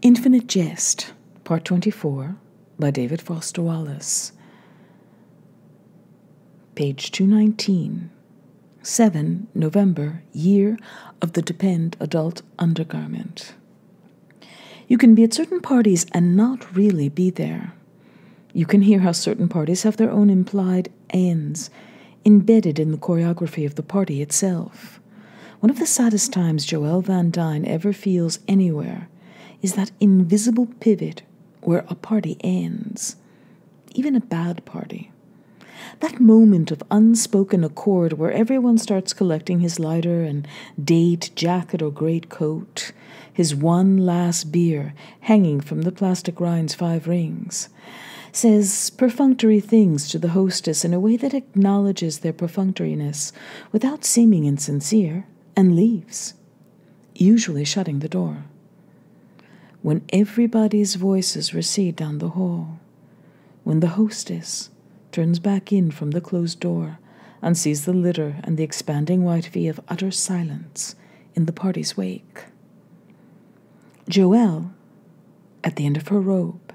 Infinite Jest, Part 24, by David Foster Wallace. Page 219. 7 November, year of the Depend adult undergarment. You can be at certain parties and not really be there. You can hear how certain parties have their own implied ends embedded in the choreography of the party itself. One of the saddest times Joël Van Dyne ever feels anywhere is that invisible pivot where a party ends, even a bad party. That moment of unspoken accord where everyone starts collecting his lighter and date, jacket or great coat, his one last beer hanging from the plastic rind's 5 rings, says perfunctory things to the hostess in a way that acknowledges their perfunctoriness without seeming insincere, and leaves, usually shutting the door. When everybody's voices recede down the hall, when the hostess turns back in from the closed door and sees the litter and the expanding white V of utter silence in the party's wake. Joël, at the end of her robe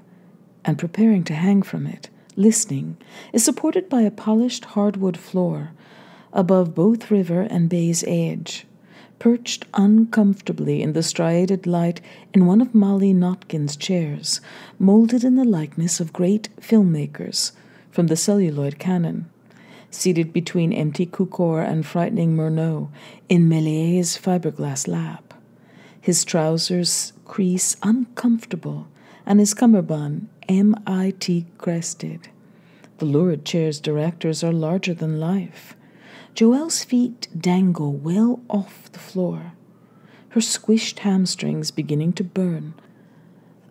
and preparing to hang from it, listening, is supported by a polished hardwood floor above both river and bay's edge, perched uncomfortably in the striated light in one of Molly Notkin's chairs, molded in the likeness of great filmmakers from the celluloid canon, seated between empty Cukor and frightening Murnau in Méliès's fiberglass lap, his trousers crease uncomfortable and his cummerbund MIT crested. The lurid chair's directors are larger than life. Joelle's feet dangle well off the floor, her squished hamstrings beginning to burn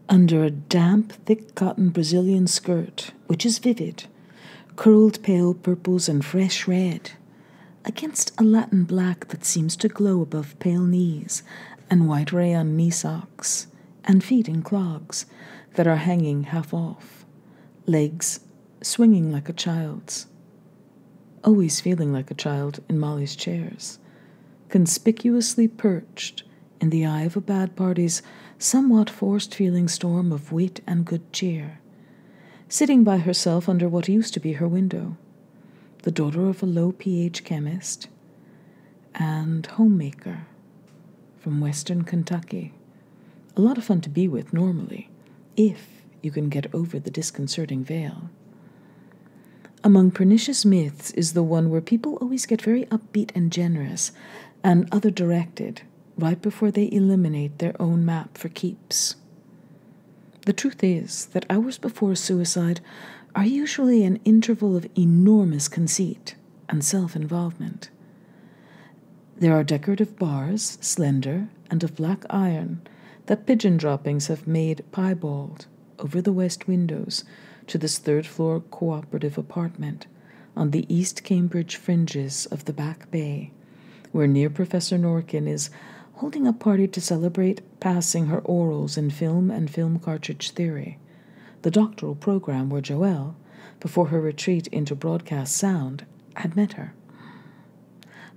under a damp, thick cotton Brazilian skirt, which is vivid, curled pale purples and fresh red, against a Latin black that seems to glow above pale knees and white rayon knee socks, and feet in clogs that are hanging half off, legs swinging like a child's. Always feeling like a child in Molly's chairs, conspicuously perched in the eye of a bad party's somewhat forced-feeling storm of wit and good cheer, sitting by herself under what used to be her window, the daughter of a low-pH chemist and homemaker from western Kentucky. A lot of fun to be with normally, if you can get over the disconcerting veil. Among pernicious myths is the one where people always get very upbeat and generous and other-directed right before they eliminate their own map for keeps. The truth is that hours before suicide are usually an interval of enormous conceit and self-involvement. There are decorative bars, slender and of black iron, that pigeon droppings have made piebald over the west windows to this third-floor cooperative apartment on the East Cambridge fringes of the Back Bay, where near Professor Norkin is holding a party to celebrate passing her orals in film and film cartridge theory, the doctoral program where Joël, before her retreat into broadcast sound, had met her.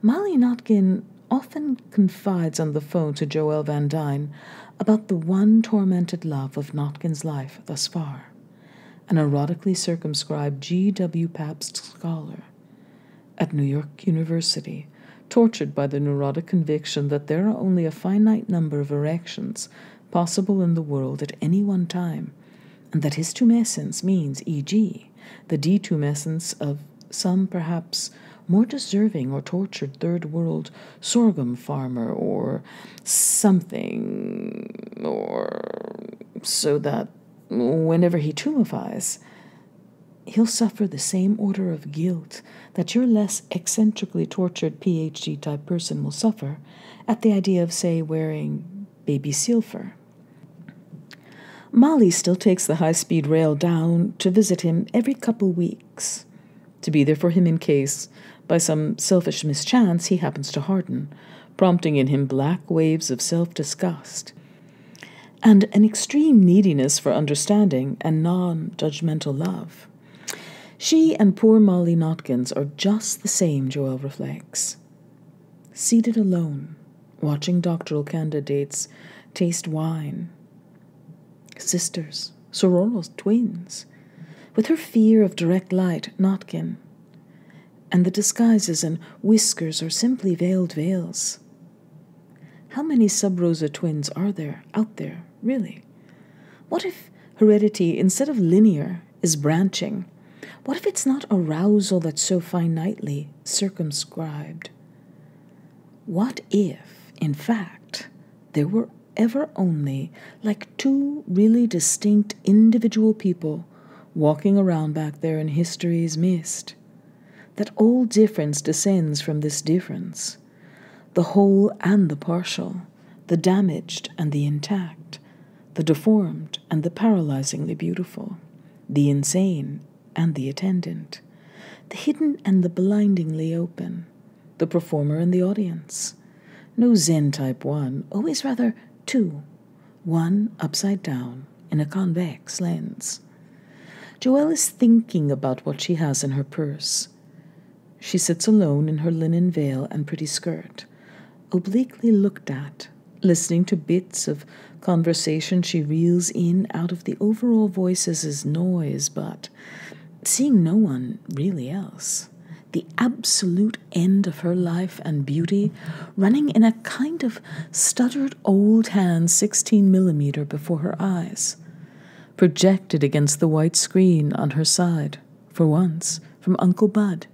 Molly Notkin often confides on the phone to Joël Van Dyne about the one tormented love of Notkin's life thus far, an erotically circumscribed G.W. Pabst scholar at New York University, tortured by the neurotic conviction that there are only a finite number of erections possible in the world at any one time, and that his tumescence means, e.g., the detumescence of some perhaps more deserving or tortured third-world sorghum farmer or something, or so that whenever he tumefies, he'll suffer the same order of guilt that your less eccentrically tortured PhD-type person will suffer at the idea of, say, wearing baby seal fur. Molly still takes the high-speed rail down to visit him every couple weeks, to be there for him in case, by some selfish mischance, he happens to harden, prompting in him black waves of self-disgust and an extreme neediness for understanding and non-judgmental love. She and poor Molly Notkins are just the same, Joël reflects. Seated alone, watching doctoral candidates taste wine, sisters, sororal twins, with her fear of direct light, Notkin, and the disguises and whiskers are simply veiled veils. How many sub-Rosa twins are there out there, really? What if heredity, instead of linear, is branching? What if it's not arousal that's so finitely circumscribed? What if, in fact, there were ever only like two really distinct individual people walking around back there in history's mist? That all difference descends from this difference, the whole and the partial, the damaged and the intact, the deformed and the paralyzingly beautiful, the insane and the attendant, the hidden and the blindingly open, the performer and the audience. No Zen type 1, always rather 2, one upside down in a convex lens. Joelle is thinking about what she has in her purse. She sits alone in her linen veil and pretty skirt, obliquely looked at, listening to bits of conversation she reels in out of the overall voices as noise, but seeing no one really else. The absolute end of her life and beauty running in a kind of stuttered old hand 16mm before her eyes, projected against the white screen on her side, for once, from Uncle Bud,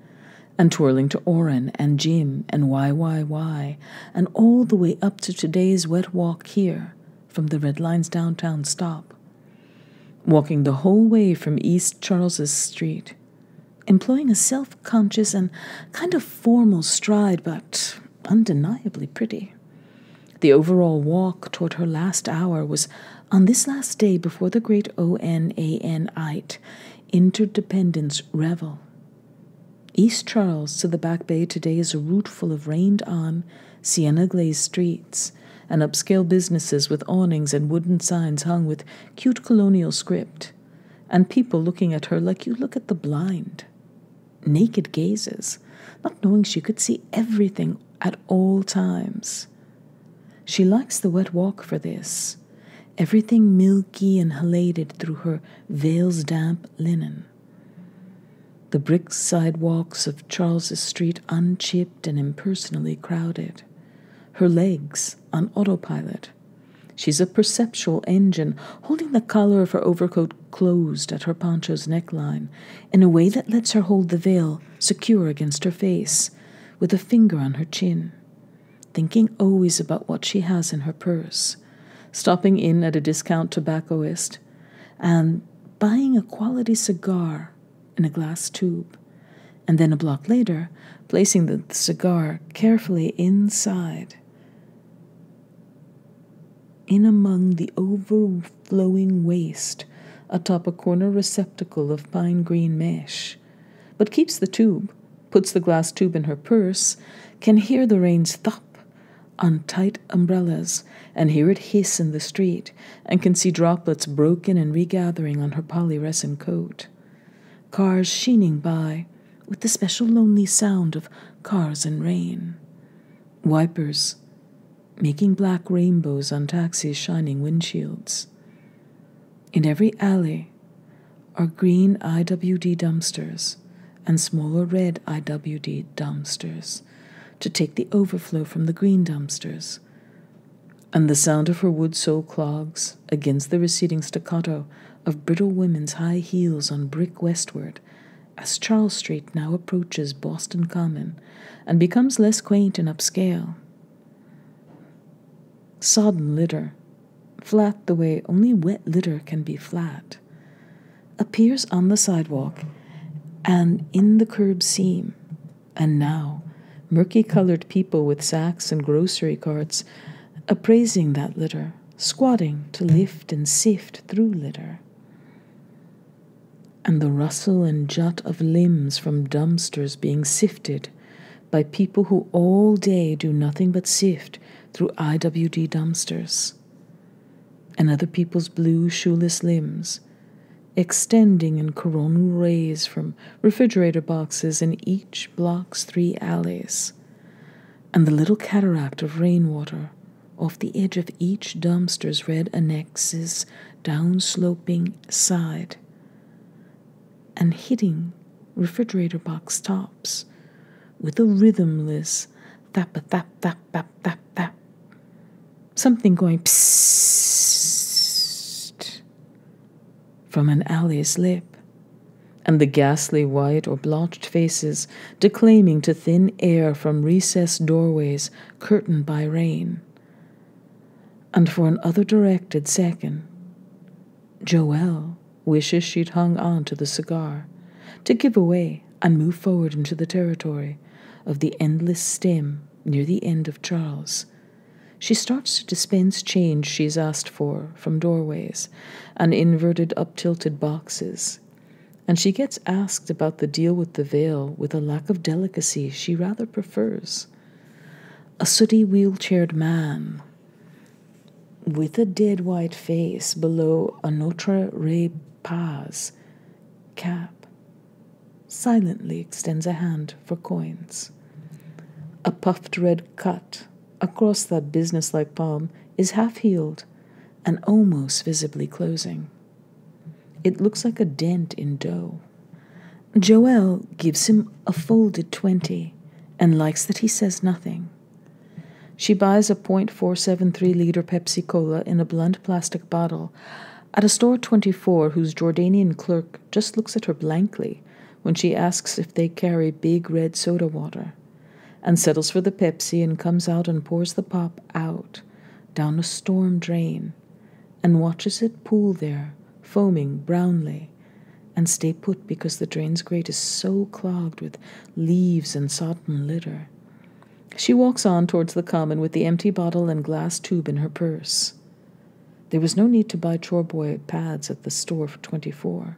and twirling to Oren and Jim and YYY, and all the way up to today's wet walk here from the Red Line's downtown stop. Walking the whole way from East Charles's Street, employing a self-conscious and kind of formal stride, but undeniably pretty. The overall walk toward her last hour was on this last day before the great ONANite Interdependence Revel. East Charles to the Back Bay today is a route full of rained-on, sienna-glazed streets and upscale businesses with awnings and wooden signs hung with cute colonial script, and people looking at her like you look at the blind. Naked gazes, not knowing she could see everything at all times. She likes the wet walk for this, everything milky and halated through her veil's damp linen. The brick sidewalks of Charles's Street unchipped and impersonally crowded. Her legs on autopilot. She's a perceptual engine, holding the collar of her overcoat closed at her poncho's neckline in a way that lets her hold the veil secure against her face, with a finger on her chin, thinking always about what she has in her purse, stopping in at a discount tobaccoist, and buying a quality cigar in a glass tube, and then a block later, placing the cigar carefully inside, in among the overflowing waste atop a corner receptacle of pine green mesh, but keeps the tube, puts the glass tube in her purse, can hear the rain's thump on tight umbrellas, and hear it hiss in the street, and can see droplets broken and regathering on her polyresin coat. Cars sheening by, with the special lonely sound of cars and rain. Wipers making black rainbows on taxis' shining windshields. In every alley are green IWD dumpsters and smaller red IWD dumpsters to take the overflow from the green dumpsters. And the sound of her wood sole clogs against the receding staccato of brittle women's high heels on brick westward as Charles Street now approaches Boston Common and becomes less quaint and upscale. Sodden litter, flat the way only wet litter can be flat, appears on the sidewalk and in the curb seam, and now murky-colored people with sacks and grocery carts appraising that litter, squatting to lift and sift through litter. And the rustle and jut of limbs from dumpsters being sifted by people who all day do nothing but sift through IWD dumpsters, and other people's blue shoeless limbs extending in coronal rays from refrigerator boxes in each block's 3 alleys, and the little cataract of rainwater off the edge of each dumpster's red annex's down-sloping side and hitting refrigerator box tops with a rhythmless thap-a-thap-thap-thap-thap-thap. Something going psst from an alley's lip, and the ghastly white or blotched faces declaiming to thin air from recessed doorways curtained by rain. And for an other-directed second, Joelle wishes she'd hung on to the cigar to give away and move forward into the territory of the endless stem near the end of Charles. She starts to dispense change she's asked for from doorways and inverted up-tilted boxes, and she gets asked about the deal with the veil with a lack of delicacy she rather prefers. A sooty wheelchaired man with a dead white face below a Notre Pas cap silently extends a hand for coins. A puffed red cut across that businesslike palm is half-healed and almost visibly closing. It looks like a dent in dough. Joelle gives him a folded 20 and likes that he says nothing. She buys a .473-liter Pepsi Cola in a blunt plastic bottle at a store 24 whose Jordanian clerk just looks at her blankly when she asks if they carry big red soda water, and settles for the Pepsi and comes out and pours the pop out down a storm drain and watches it pool there, foaming brownly, and stay put because the drain's grate is so clogged with leaves and sodden litter. She walks on towards the common with the empty bottle and glass tube in her purse. There was no need to buy chore boy pads at the store for 24.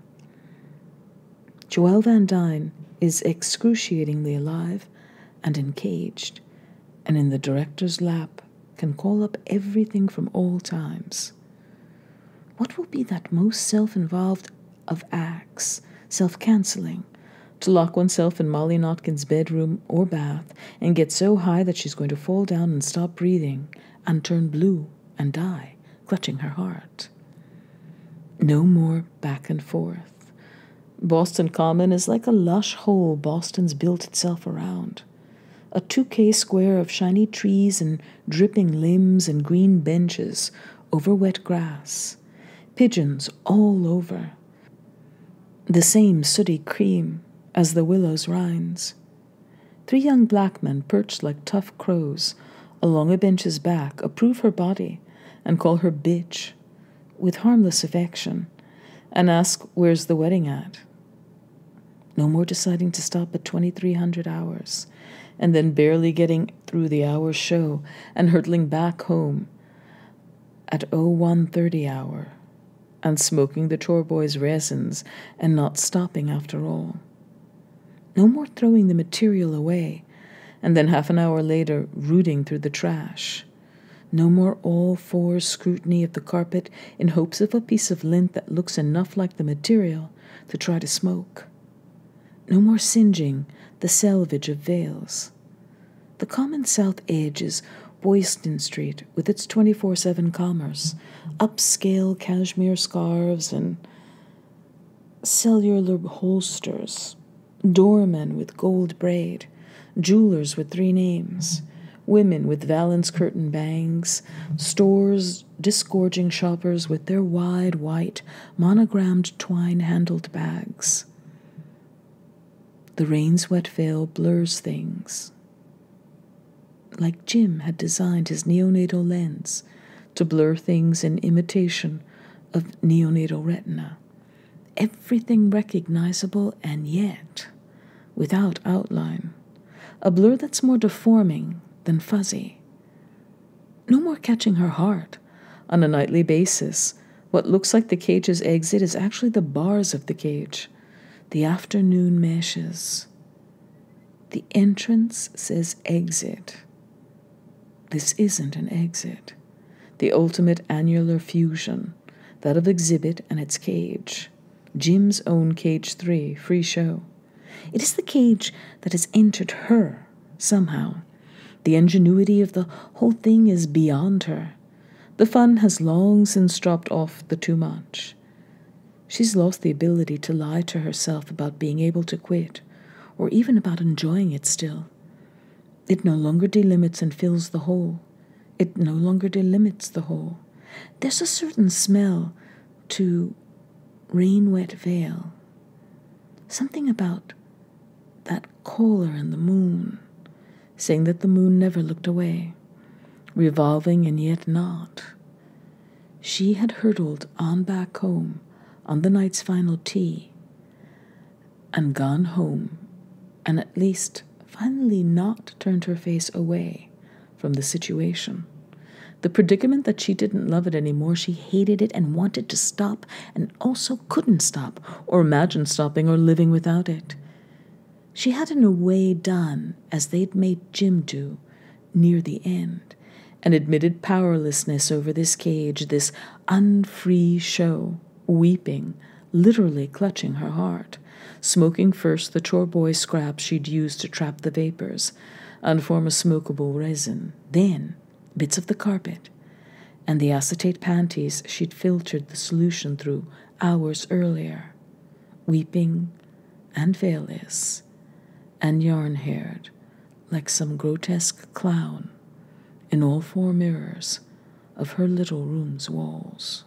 Joelle Van Dyne is excruciatingly alive and encaged, and in the director's lap can call up everything from all times. What will be that most self-involved of acts, self-canceling, to lock oneself in Molly Notkin's bedroom or bath and get so high that she's going to fall down and stop breathing and turn blue and die, clutching her heart? No more back and forth. Boston Common is like a lush hole Boston's built itself around. A 2K square of shiny trees and dripping limbs and green benches over wet grass. Pigeons all over. The same sooty cream as the willow's rinds. 3 young black men perched like tough crows along a bench's back approve her body and call her bitch with harmless affection and ask where's the wedding at. No more deciding to stop at 2300 hours and then barely getting through the hour's show and hurtling back home at 0130 hour and smoking the chore boy's resins and not stopping after all. No more throwing the material away and then half an hour later rooting through the trash. No more all-fours scrutiny of the carpet in hopes of a piece of lint that looks enough like the material to try to smoke. No more singeing the selvage of veils. The common south edge is Boylston Street with its 24/7 commerce, upscale cashmere scarves and cellular holsters, doormen with gold braid, jewelers with 3 names, women with valance curtain bangs, stores disgorging shoppers with their wide white monogrammed twine-handled bags. The rain's wet veil blurs things, like Jim had designed his neonatal lens to blur things in imitation of neonatal retina. Everything recognizable and yet without outline. A blur that's more deforming than fuzzy. No more catching her heart on a nightly basis. What looks like the cage's exit is actually the bars of the cage, the afternoon meshes. The entrance says exit. This isn't an exit. The ultimate annular fusion, that of exhibit and its cage. Jim's own cage 3, free show. It is the cage that has entered her, somehow. The ingenuity of the whole thing is beyond her. The fun has long since dropped off the too much. She's lost the ability to lie to herself about being able to quit, or even about enjoying it still. It no longer delimits and fills the hole. It no longer delimits the hole. There's a certain smell to rain-wet veil. Something about that caller and the moon, saying that the moon never looked away, revolving and yet not. She had hurtled on back home on the night's final tea, and gone home, and at least finally not turned her face away from the situation. The predicament that she didn't love it anymore, she hated it and wanted to stop, and also couldn't stop, or imagine stopping or living without it. She had in a way done as they'd made Jim do near the end, and admitted powerlessness over this cage, this unfree show, weeping, literally clutching her heart, smoking first the chore boy scraps she'd used to trap the vapors and form a smokable resin, then bits of the carpet and the acetate panties she'd filtered the solution through hours earlier, weeping and veilless and yarn-haired like some grotesque clown in all four mirrors of her little room's walls.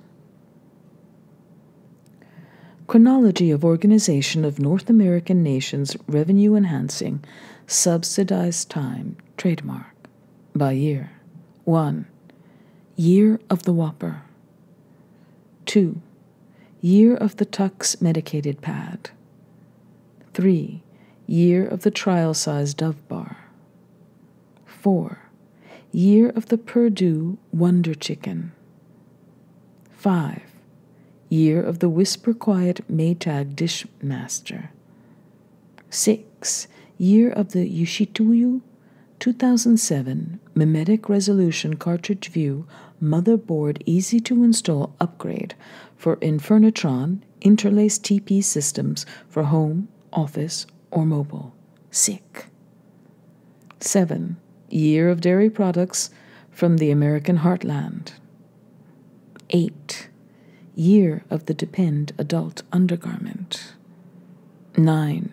Chronology of Organization of North American Nations Revenue Enhancing Subsidized Time Trademark by year. 1. Year of the Whopper. 2. Year of the Tux Medicated Pad. 3. Year of the Trial-Size Dove Bar. 4. Year of the Purdue Wonder Chicken. 5. Year of the Whisper Quiet Maytag Dishmaster. 6. Year of the Yoshituyu 2007 Mimetic Resolution Cartridge View Motherboard Easy to Install Upgrade for Infernitron Interlaced TP Systems for Home, Office, or Mobile. Sick. 7. Year of Dairy Products from the American Heartland. 8. Year of the Depend Adult Undergarment. 9.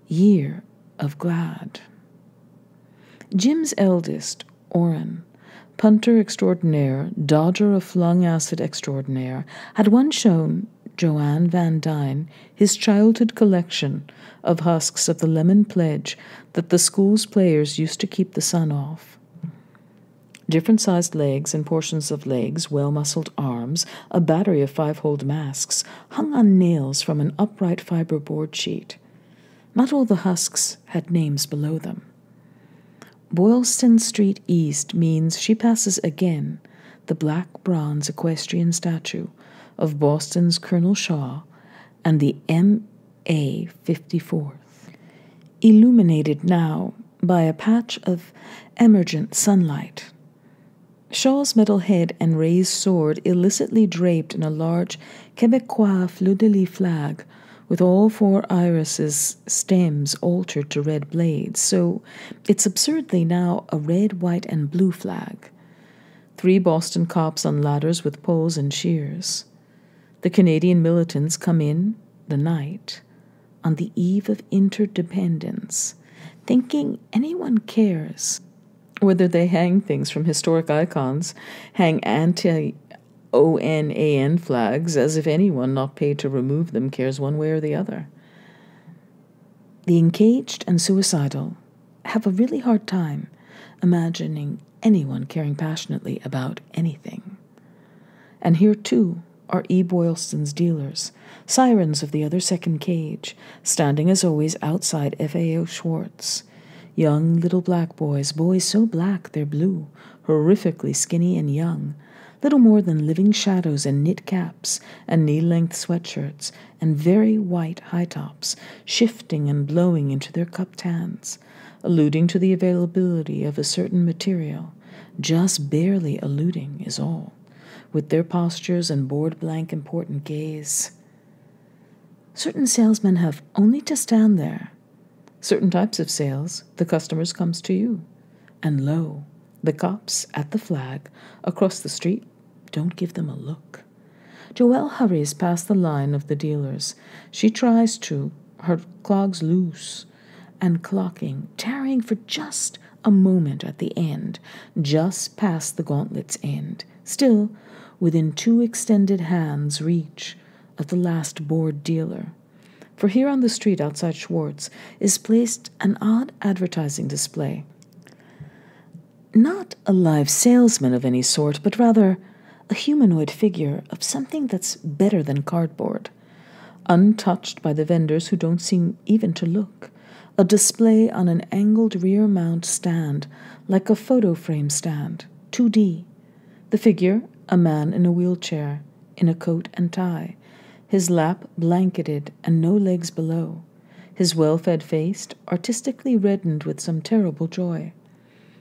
Year of Glad. Jim's eldest, Orrin, punter extraordinaire, dodger of flung acid extraordinaire, had once shown Joanne Van Dyne his childhood collection of husks of the lemon pledge that the school's players used to keep the sun off. Different-sized legs and portions of legs, well-muscled arms, a battery of 5-holed masks, hung on nails from an upright fiber board sheet. Not all the husks had names below them. Boylston Street East means she passes again the black bronze equestrian statue of Boston's Colonel Shaw and the M.A. 54th, illuminated now by a patch of emergent sunlight. Shaw's metal head and raised sword illicitly draped in a large Quebecois fleur-de-lis flag with all 4 irises' stems altered to red blades, so it's absurdly now a red, white, and blue flag. 3 Boston cops on ladders with poles and shears. The Canadian militants come in the night on the eve of interdependence, thinking anyone cares whether they hang things from historic icons, hang anti-ONAN flags, as if anyone not paid to remove them cares one way or the other. The encaged and suicidal have a really hard time imagining anyone caring passionately about anything. And here, too, are E. Boylston's dealers, sirens of the other second cage, standing as always outside FAO Schwartz. Young little black boys so black they're blue, horrifically skinny and young, little more than living shadows in knit caps and knee-length sweatshirts and very white high tops, shifting and blowing into their cupped hands, alluding to the availability of a certain material, just barely alluding is all, with their postures and board-blank important gaze. Certain salesmen have only to stand there. Certain types of sales, the customers comes to you. And lo, the cops at the flag across the street don't give them a look. Joelle hurries past the line of the dealers. She tries to, her clogs loose and clocking, tarrying for just a moment at the end, just past the gauntlet's end, still within 2 extended hands' reach of the last bored dealer. For here on the street outside Schwartz is placed an odd advertising display. Not a live salesman of any sort, but rather a humanoid figure of something that's better than cardboard, untouched by the vendors who don't seem even to look. A display on an angled rear mount stand, like a photo frame stand, 2D. The figure, a man in a wheelchair, in a coat and tie, his lap blanketed and no legs below, his well-fed face artistically reddened with some terrible joy,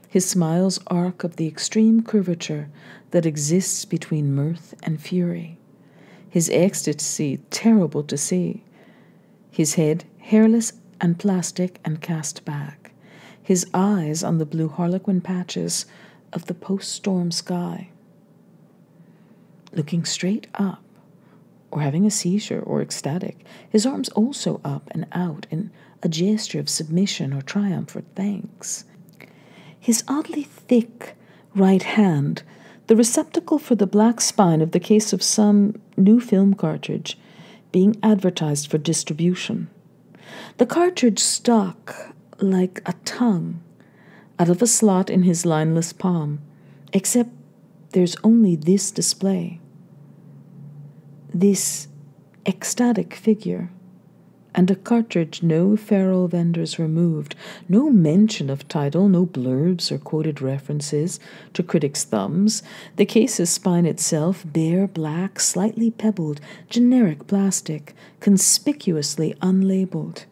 his smile's arc of the extreme curvature that exists between mirth and fury, his ecstasy terrible to see, his head hairless and plastic and cast back, his eyes on the blue harlequin patches of the post-storm sky. Looking straight up, or having a seizure or ecstatic, his arms also up and out in a gesture of submission or triumph or thanks. His oddly thick right hand, the receptacle for the black spine of the case of some new film cartridge, being advertised for distribution. The cartridge stuck like a tongue out of a slot in his lineless palm, except there's only this display, this ecstatic figure, and a cartridge no feral vendors removed, no mention of title, no blurbs or quoted references to critics' thumbs. The case's spine itself, bare, black, slightly pebbled, generic plastic, conspicuously unlabeled.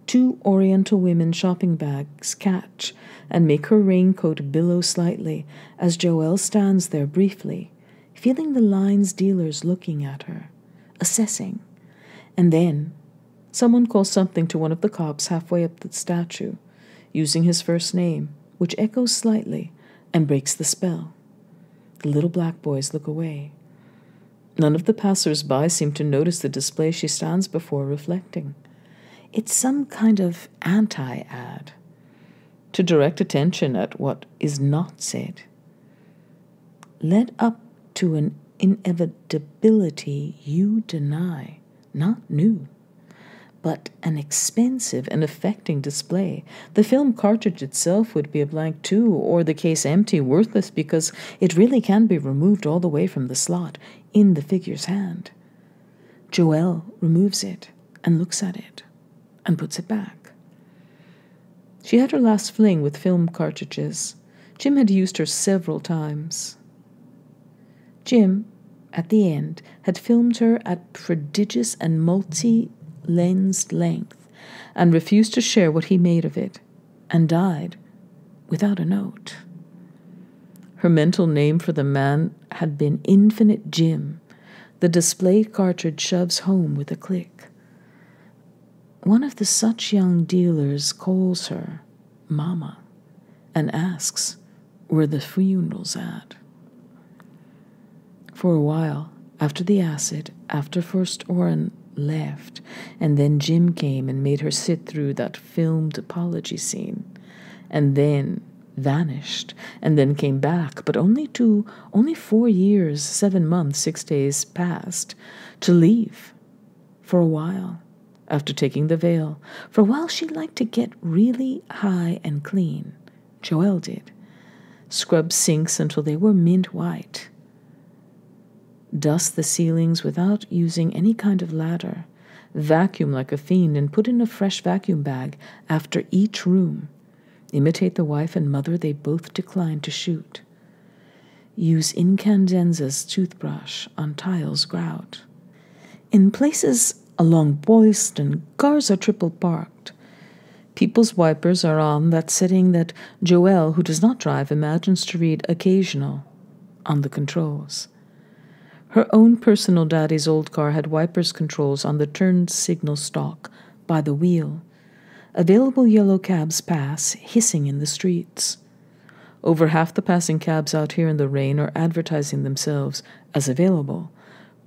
2 Oriental women shopping bags catch and make her raincoat billow slightly as Joelle stands there briefly, feeling the line's dealers looking at her, assessing. And then someone calls something to one of the cops halfway up the statue, using his first name, which echoes slightly and breaks the spell. The little black boys look away. None of the passers-by seem to notice the display she stands before reflecting. It's some kind of anti-ad, to direct attention at what is not said. Led up to an inevitability you deny, not new, but an expensive and affecting display. The film cartridge itself would be a blank too, or the case empty, worthless, because it really can be removed all the way from the slot in the figure's hand. Joelle removes it and looks at it and puts it back. She had her last fling with film cartridges. Jim had used her several times. Jim, at the end, had filmed her at prodigious and multi-lensed length and refused to share what he made of it, and died without a note. Her mental name for the man had been Infinite Jim. The displayed cartridge shoves home with a click. One of the such young dealers calls her Mama and asks where the funeral's at. For a while, after the acid, after first Orrin left, and then Jim came and made her sit through that filmed apology scene, and then vanished, and then came back, but only 4 years, 7 months, 6 days past, to leave for a while. After taking the veil, for a while she liked to get really high and clean. Joelle did. Scrub sinks until they were mint white. Dust the ceilings without using any kind of ladder. Vacuum like a fiend and put in a fresh vacuum bag after each room. Imitate the wife and mother they both declined to shoot. Use Incandenza's toothbrush on tiles grout. In places along Boylston, cars are triple parked. People's wipers are on that setting that Joelle, who does not drive, imagines to read occasional on the controls. Her own personal daddy's old car had wipers controls on the turn signal stalk by the wheel. Available yellow cabs pass, hissing in the streets. Over half the passing cabs out here in the rain are advertising themselves as available,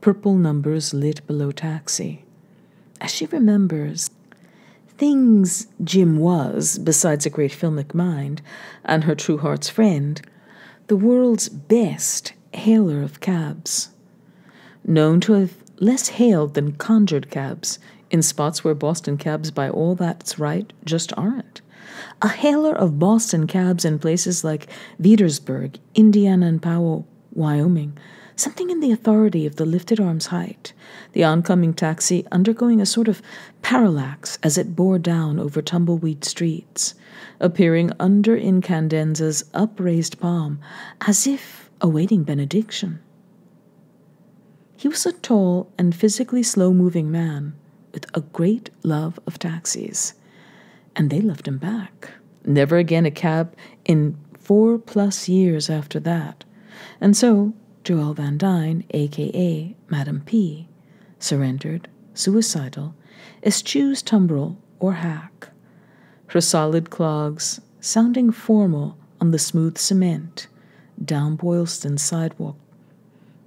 purple numbers lit below taxi. As she remembers, things Jim was, besides a great filmic mind and her true heart's friend, the world's best hailer of cabs. Known to have less hailed than conjured cabs in spots where Boston cabs, by all that's right, just aren't. A hailer of Boston cabs in places like Veedersburg, Indiana, and Powell, Wyoming. Something in the authority of the lifted arm's height, the oncoming taxi undergoing a sort of parallax as it bore down over tumbleweed streets, appearing under Incandenza's upraised palm, as if awaiting benediction. He was a tall and physically slow-moving man with a great love of taxis, and they loved him back. Never again a cab in 4+ years after that, and so Joelle Van Dyne, a.k.a. Madam P., surrendered, suicidal, eschews tumbrel or hack. Her solid clogs, sounding formal on the smooth cement, down Boylston sidewalk,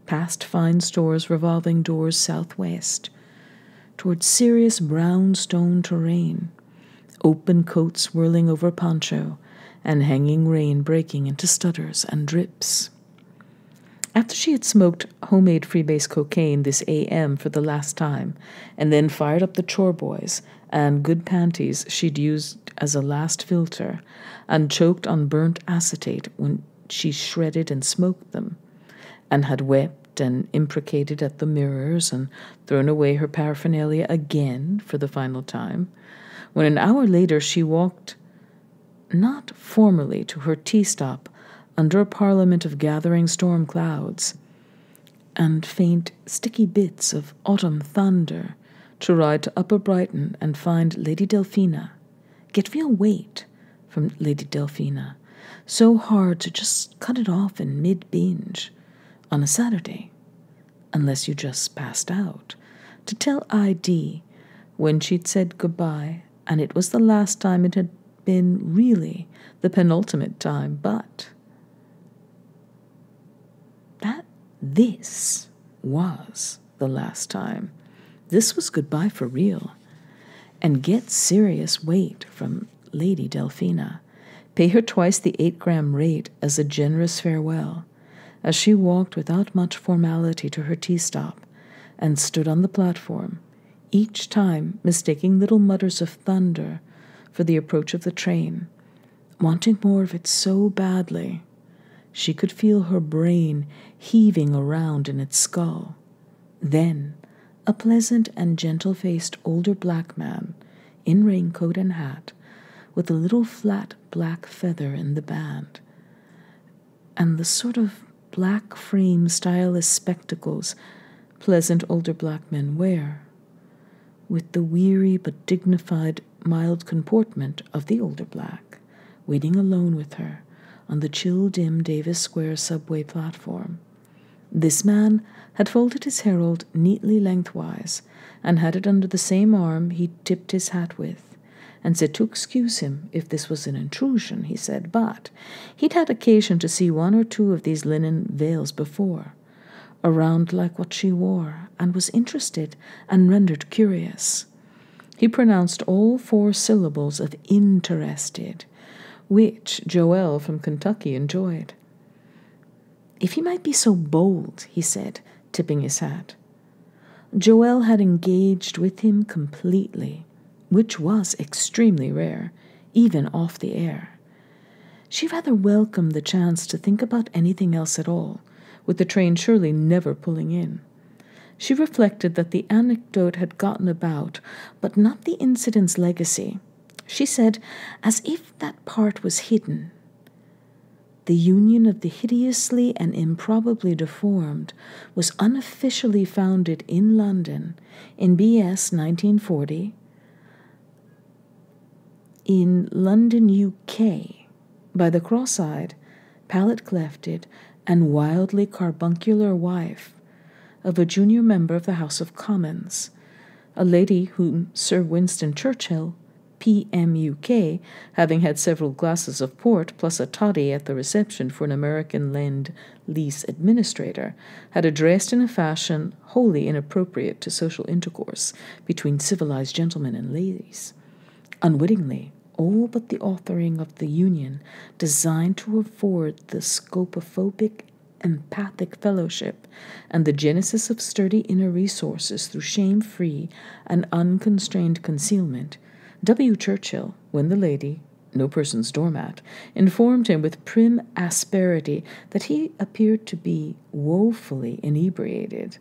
past fine stores revolving doors southwest, towards serious brown stone terrain, open coats swirling over poncho, and hanging rain breaking into stutters and drips. After she had smoked homemade freebase cocaine this a.m. for the last time, and then fired up the chore boys and good panties she'd used as a last filter, and choked on burnt acetate when she shredded and smoked them, and had wept and imprecated at the mirrors and thrown away her paraphernalia again for the final time, when an hour later she walked, not formally to her tea stop, under a parliament of gathering storm clouds and faint, sticky bits of autumn thunder, to ride to Upper Brighton and find Lady Delphina, get real weight from Lady Delphina, so hard to just cut it off in mid-binge on a Saturday, unless you just passed out, to tell ID when she'd said goodbye, and it was the last time it had been really the penultimate time, but this was the last time. This was goodbye for real. And get serious weight from Lady Delphina. Pay her twice the 8-gram rate as a generous farewell, as she walked without much formality to her tea stop and stood on the platform, each time mistaking little mutters of thunder for the approach of the train, wanting more of it so badly. She could feel her brain heaving around in its skull. Then a pleasant and gentle-faced older black man, in raincoat and hat, with a little flat black feather in the band, and the sort of black frame stylus spectacles pleasant older black men wear, with the weary but dignified mild comportment of the older black, waiting alone with her on the chill, dim Davis Square subway platform. This man had folded his herald neatly lengthwise, and had it under the same arm he tipped his hat with, and said to excuse him if this was an intrusion, he said, but he'd had occasion to see one or two of these linen veils before, around like what she wore, and was interested and rendered curious. He pronounced all 4 syllables of interested, which Joelle from Kentucky enjoyed. If he might be so bold, he said, tipping his hat. Joelle had engaged with him completely, which was extremely rare, even off the air. She rather welcomed the chance to think about anything else at all, with the train surely never pulling in. She reflected that the anecdote had gotten about, but not the incident's legacy. She said, as if that part was hidden. The union of the hideously and improbably deformed was unofficially founded in London in B.S. 1940, in London, UK, by the cross-eyed, palate-clefted, and wildly carbuncular wife of a junior member of the House of Commons, a lady whom Sir Winston Churchill, p.m. UK, having had several glasses of port plus a toddy at the reception for an American Lend-Lease administrator, had addressed in a fashion wholly inappropriate to social intercourse between civilized gentlemen and ladies. Unwittingly, all but the authoring of the union designed to afford the scopophobic empathic fellowship and the genesis of sturdy inner resources through shame-free and unconstrained concealment, W. Churchill, when the lady, no person's doormat, informed him with prim asperity that he appeared to be woefully inebriated,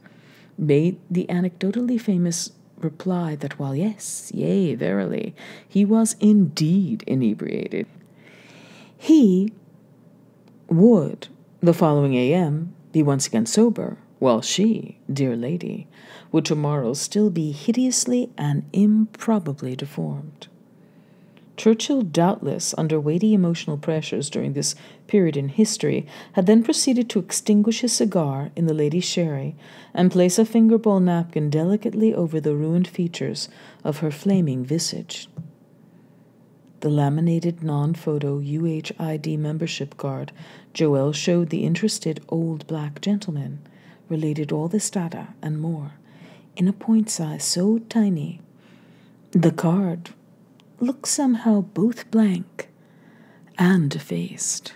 made the anecdotally famous reply that while yes, yea, verily, he was indeed inebriated, he would, the following a.m., be once again sober, while she, dear lady, would tomorrow still be hideously and improbably deformed. Churchill, doubtless under weighty emotional pressures during this period in history, had then proceeded to extinguish his cigar in the lady's sherry and place a fingerbowl napkin delicately over the ruined features of her flaming visage. The laminated non-photo UHID membership card Joel showed the interested old black gentleman related all this data and more in a point size so tiny the card looked somehow both blank and defaced.